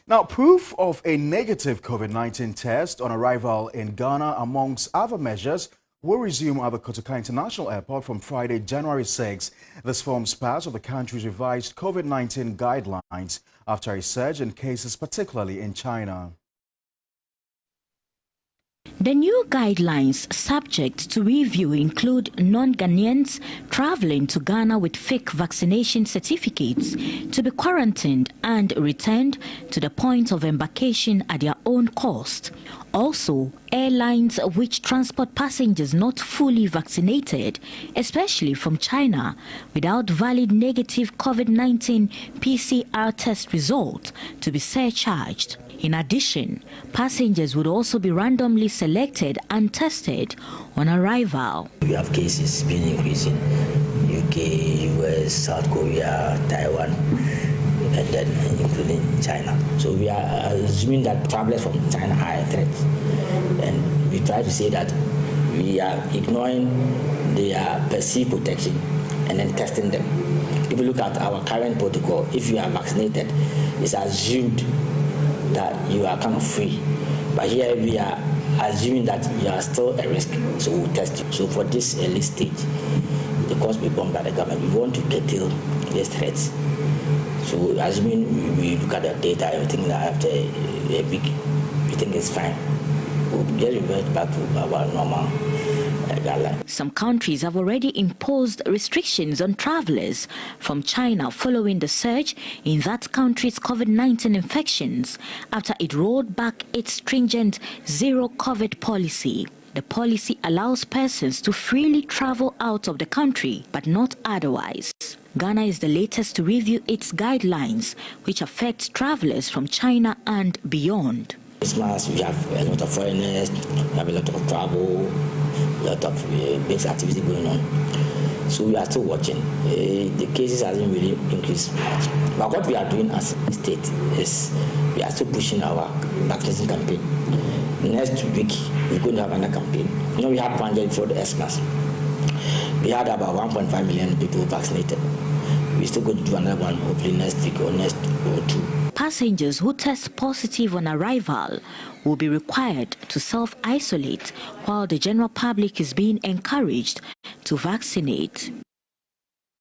Now, proof of a negative COVID-19 test on arrival in Ghana, amongst other measures, will resume at the Kotoka International Airport from Friday, January 6. This forms part of the country's revised COVID-19 guidelines after a surge in cases, particularly in China. The new guidelines subject to review include non-Ghanaians traveling to Ghana with fake vaccination certificates to be quarantined and returned to the point of embarkation at their own cost. Also, airlines which transport passengers not fully vaccinated, especially from China, without valid negative COVID-19 PCR test result, to be surcharged. In addition, passengers would also be randomly selected and tested on arrival. We have cases been increasing: UK, US, South Korea, Taiwan, and then including China. So we are assuming that travelers from China are a threat, and we try to say that we are ignoring their perceived protection and then testing them. If you look at our current protocol, if you are vaccinated, it's assumed that you are kind of free, but here we are assuming that you are still a risk, so we'll test you. So for this early stage, the cost will be borne by the government. We want to curtail these threats. So assuming we look at the data, everything that after a week, we think it's fine. We'll just revert back to our normal guidelines. Some countries have already imposed restrictions on travelers from China following the surge in that country's COVID-19 infections after it rolled back its stringent zero-COVID policy. The policy allows persons to freely travel out of the country, but not otherwise. Ghana is the latest to review its guidelines, which affects travelers from China and beyond. Christmas, we have a lot of foreigners, we have a lot of travel, a lot of big activity going on. So we are still watching. The cases hasn't really increased much. But what we are doing as a state is we are still pushing our vaccination campaign. Next week, we're going to have another campaign. You know, we had planned for the Xmas. We had about 1.5 million people vaccinated. We're still going to do another one, hopefully next week or next or two. Passengers who test positive on arrival will be required to self-isolate, while the general public is being encouraged to vaccinate.